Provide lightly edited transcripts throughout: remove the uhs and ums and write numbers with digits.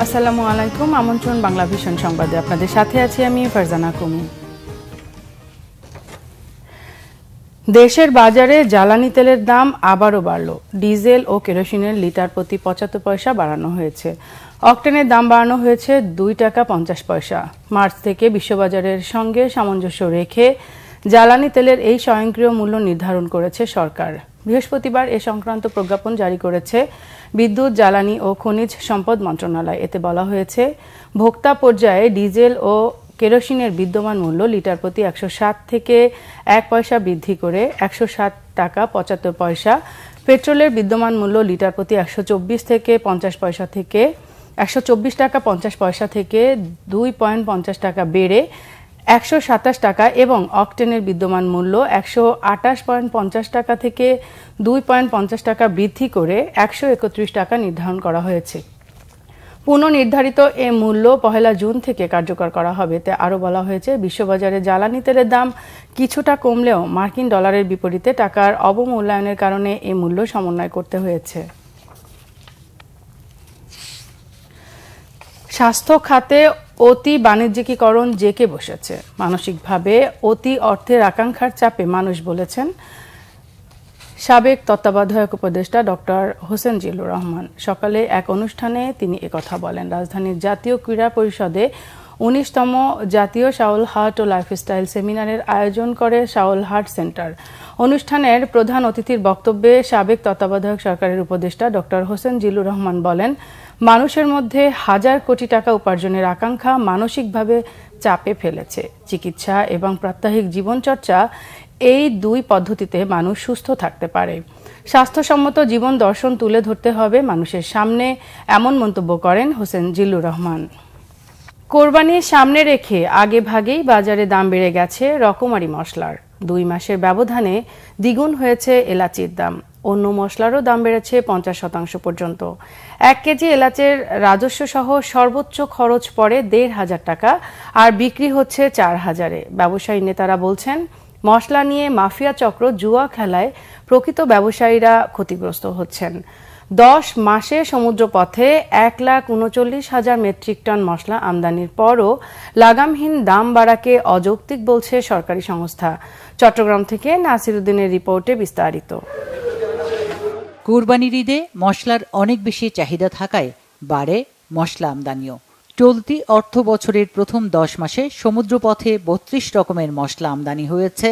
আসসালামু আলাইকুম। আমন্ত্রণ বাংলা ভিশন সংবাদে আপনাদের সাথে আছি আমি ফারজানা কুমি। দেশের বাজারে জ্বালানি তেলের দাম আবারও বাড়ল। ডিজেল ও কেরোসিনের লিটার প্রতি ৭৫ পয়সা বাড়ানো হয়েছে। অকটেনের দাম বাড়ানো হয়েছে ২ টাকা ৫০ পয়সা। মার্চ থেকে বিশ্ববাজারের সঙ্গে সামঞ্জস্য রেখে জ্বালানি তেলের এই স্বয়ংক্রিয় মূল্য নির্ধারণ করেছে সরকার। বৃহস্পতিবার এ সংক্রান্ত প্রজ্ঞাপন জারি করেছে বিদ্যুৎ, জ্বালানি ও খনিজ সম্পদ মন্ত্রণালয়। এতে বলা হয়েছে, ভোক্তা পর্যায়ে ডিজেল ও কেরোসিনের বিদ্যমান মূল্য লিটার প্রতি ১৬০ থেকে ১ পয়সা বৃদ্ধি করে ১৬০ টাকা ৭৫ পয়সা, পেট্রোলের বিদ্যমান মূল্য লিটার প্রতি ১২৪ থেকে ৫০ পয়সা থেকে ১২৪ টাকা ৫০ পয়সা থেকে ২.৫০ টাকা বেড়ে ১২৭ টাকা এবং অকটেনের বিদ্যমান মূল্য ১২৮.৫০ টাকা থেকে ২.৫০ টাকা বৃদ্ধি করে ১৩১ টাকা নির্ধারণ করা হয়েছে। পুনর্নির্ধারিত এ মূল্য ১ জুন থেকে কার্যকর করা হবে। এতে আরও বলা হয়েছে, বিশ্ববাজারে জ্বালানি তেলের দাম কিছুটা কমলেও মার্কিন ডলারের বিপরীতে টাকার অবমূল্যায়নের কারণে এ মূল্য সমন্বয় করতে হয়েছে। স্বাস্থ্য খাতে অতি বাণিজ্যিকীকরণ জেঁকে বসেছে। মানসিকভাবে অতি অর্থের আকাঙ্ক্ষার চাপে মানুষ, বলেছেন সাবেক তত্ত্বাবধায়ক উপদেষ্টা ডক্টর হোসেন জিল্লুর রহমান। সকালে এক অনুষ্ঠানে তিনি একথা বলেন। রাজধানীর জাতীয় ক্রীড়া পরিষদে ১৯তম জাতীয় শাওল হার্ট ও লাইফস্টাইল সেমিনারের আয়োজন করে শাওল হার্ট সেন্টার। অনুষ্ঠানের প্রধান অতিথির বক্তব্যে সাবেক তত্ত্বাবধায়ক সরকারের উপদেষ্টা ডক্টর হোসেন জিল্লুর রহমান বলেন, মানুষের মধ্যে হাজার কোটি টাকা উপার্জনের আকাঙ্ক্ষা মানসিকভাবে চাপে ফেলেছে। চিকিৎসা এবং প্রাত্যহিক জীবনচর্চা, এই দুই পদ্ধতিতে মানুষ সুস্থ থাকতে পারে। স্বাস্থ্যসম্মত জীবন দর্শন তুলে ধরতে হবে মানুষের সামনে, এমন মন্তব্য করেন হোসেন জিল্লুর রহমান। কোরবানি সামনে রেখে আগে ভাগেই বাজারে দাম বেড়ে গেছে রকমারি মশলার। ২ মাসের ব্যবধানে দ্বিগুণ হয়েছে এলাচির দাম। অন্য মশলারও দাম বেড়েছে ৫০% পর্যন্ত। ১ কেজি এলাচের রাজস্ব সহ সর্বোচ্চ খরচ পড়ে ১৫০০ টাকা আর বিক্রি হচ্ছে ৪০০০-এ। ব্যবসায়ী নেতারা বলছেন, মশলা নিয়ে মাফিয়া চক্র জুয়া খেলায় প্রকৃত ব্যবসায়ীরা ক্ষতিগ্রস্ত হচ্ছেন। ১০ মাসে সমুদ্রপথে ১,৩৯,০০০ মেট্রিক টন মশলা আমদানির পরও লাগামহীন দাম বাড়াকে অযৌক্তিক বলছে সরকারি সংস্থা। চট্টগ্রাম থেকে নাসিরউদ্দিনের রিপোর্টে বিস্তারিত। কুরবানির ঈদে মশলার অনেক বেশি চাহিদা থাকায় বাড়ে মশলা আমদানিও। চলতি অর্থ বছরের প্রথম ১০ মাসে সমুদ্রপথে ৩২ রকমের মশলা আমদানি হয়েছে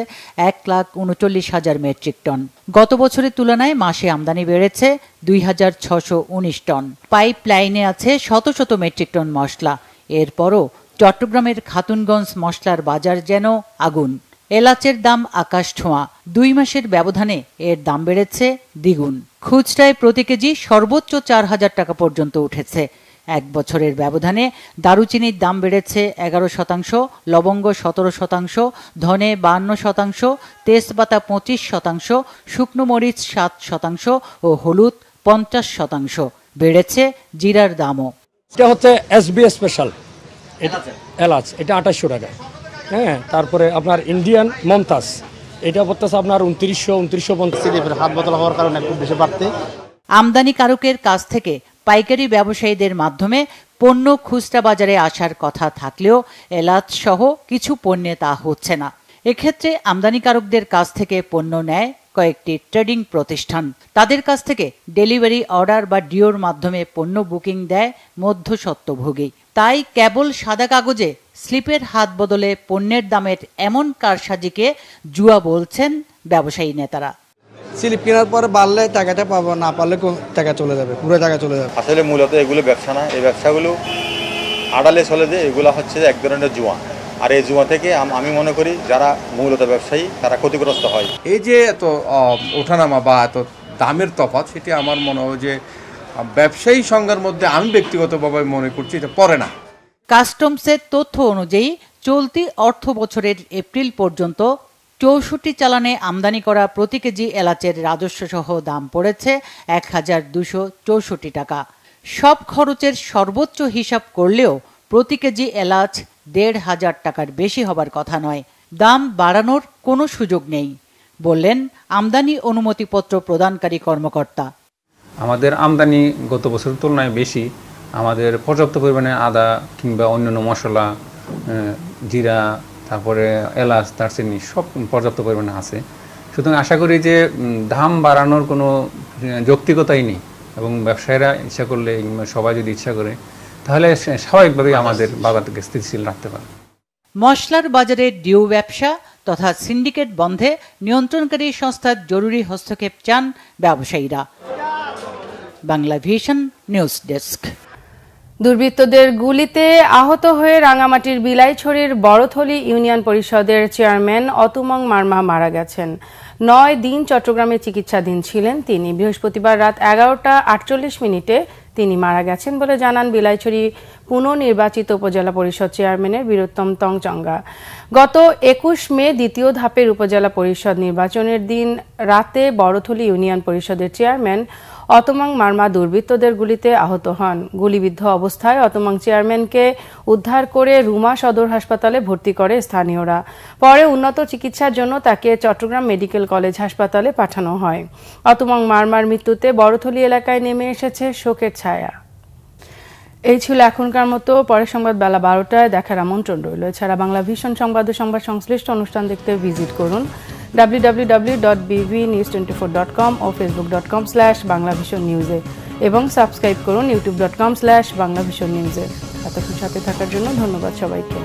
১,৩৯,০০০ মেট্রিক টন। গত বছরের তুলনায় মাসে আমদানি বেড়েছে ২,৬১৯ টন। পাইপ লাইনে আছে শত শত মেট্রিক টন মশলা। এরপরও চট্টগ্রামের খাতুনগঞ্জ মশলার বাজার যেন আগুন। এলাচের দাম আকাশ ছোঁয়া। ২ মাসের ব্যবধানে এর দাম বেড়েছে দ্বিগুণ। খুচরায় প্রতি কেজি সর্বোচ্চ ৪০০০ টাকা পর্যন্ত উঠেছে। ১ বছরের ব্যবধানে দারুচিনির দাম বেড়েছে ১১%, লবঙ্গ ১৭%, ধনে ৫২%, তেজপাতা ২৫%, শুকনো মরিচ ৭% ও হলুদ ৫০%। বেড়েছে জিরার দামও। এটা হচ্ছে এসবি স্পেশাল এলাচ, এটা ২৮০০ টাকা। হ্যাঁ, তারপরে আপনার ইন্ডিয়ান মমতাজ, এটা পড়তেছে আপনার ২৯৫০। হাত বদল হওয়ার কারণে খুব বেশি বাড়তে। আমদানিকারকের কাছ থেকে পাইকারি ব্যবসায়ীদের মাধ্যমে পণ্য খুচরা বাজারে আসার কথা থাকলেও এলাচ সহ কিছু পণ্যে তা হচ্ছে না। এক্ষেত্রে আমদানিকারকদের কাছ থেকে পণ্য নেয় কয়েকটি ট্রেডিং প্রতিষ্ঠান। তাদের কাছ থেকে ডেলিভারি অর্ডার বা ডিওর মাধ্যমে পণ্য বুকিং দেয় মধ্যস্বত্বভোগী। তাই কেবল সাদা কাগজে স্লিপের হাত বদলে পণ্যের দামের এমন কারসাজিকে জুয়া বলছেন ব্যবসায়ী নেতারা। স্লিপ কেনার পরে বাড়লে টাকাটা পাবো, না পারলে টাকা চলে যাবে, পুরো টাকা চলে যাবে। আসলে মূলত এগুলো ব্যবসা না, এই ব্যবসাগুলো আড়ালে চলে যে এগুলো হচ্ছে এক ধরনের জুয়া। আর এই জুয়া থেকে আমি মনে করি যারা মূলত ব্যবসায়ী তারা ক্ষতিগ্রস্ত হয়। এই যে এত ওঠানামা বা এত দামের তফাৎ, সেটি আমার মনে হয় যে ব্যবসায়ী সংজ্ঞার মধ্যে আমি ব্যক্তিগতভাবে মনে করছি এটা পড়ে না। কাস্টমসের তথ্য অনুযায়ী চলতি অর্থ বছরের এপ্রিল পর্যন্ত ৬৪ চালানে আমদানি করা প্রতি কেজি এলাচের রাজস্ব সহ দাম পড়েছে ১,২৬৪ টাকা। সব খরচের সর্বোচ্চ হিসাব করলেও প্রতি কেজি এলাচ ১,৫০০ টাকার বেশি হবার কথা নয়। দাম বাড়ানোর কোনো সুযোগ নেই বললেন আমদানি অনুমতিপত্র প্রদানকারী কর্মকর্তা। আমাদের আমদানি গত বছরের তুলনায় বেশি, আমাদের পর্যাপ্ত পরিমাণে আদা কিংবা অন্যান্য মশলা, জিরা, তারপরে এলাচ, দারচিনি সব পর্যাপ্ত পরিমাণে আছে। সুতরাং আশা করি যে দাম বাড়ানোর কোনো যৌক্তিকতাই নেই, এবং ব্যবসায়ীরা ইচ্ছা করলে, সবাই যদি ইচ্ছা করে, তাহলে স্বাভাবিকভাবেই আমাদের বাজারটাকে স্থিতিশীল রাখতে পারে। মশলার বাজারে ডিউ ব্যবসা তথা সিন্ডিকেট বন্ধে নিয়ন্ত্রণকারী সংস্থার জরুরি হস্তক্ষেপ চান ব্যবসায়ীরা। Banglavision news desk. দুর্বৃত্তদের গুলিতে আহত হয়ে রাঙামাটির বিলাইছড়ির বড়থলি ইউনিয়ন পরিষদের চেয়ারম্যান অতুমং মারমা মারা গেছেন। 9 দিন চট্টগ্রামে চিকিৎসাধীন ছিলেন তিনি। বৃহস্পতিবার রাত 11:48 তিনি মারা গেছেন বলে জানান বিলাইছড়ি পুনর্নির্বাচিত উপজেলা পরিষদ চেয়ারম্যানের বীরোত্তম তংচঙ্গা। গত 21 মে দ্বিতীয় ধাপের উপজেলা পরিষদ নির্বাচনের দিন রাতে বড়থলি ইউনিয়ন পরিষদের চেয়ারম্যান অতুমং মারমা দুর্বৃত্তদের গুলিতে আহত হন। গুলিবিদ্ধ অবস্থায় অতুমং চেয়ারম্যানকে উদ্ধার করে রুমা সদর হাসপাতালে ভর্তি করে স্থানীয়রা। পরে উন্নত চিকিৎসার জন্য তাকে চট্টগ্রাম মেডিকেল কলেজ হাসপাতালে পাঠানো হয়। অতুমং মারমার মৃত্যুতে বড়থলি এলাকায় নেমে এসেছে শোকের ছায়া। এই ছিল এখনকার মতো। পরের সংবাদ বেলা 12টায় দেখার আমন্ত্রণ রইল। এছাড়া বাংলাভিশন সংবাদ ও সংবাদ সংশ্লিষ্ট অনুষ্ঠান দেখতে ভিজিট করুন www.bvnews24.com ও facebook.com/banglavisionnews এবং সাবস্ক্রাইব করুন youtube.com/banglavisionnews। এতক্ষণ সাথে থাকার জন্য ধন্যবাদ সবাইকে।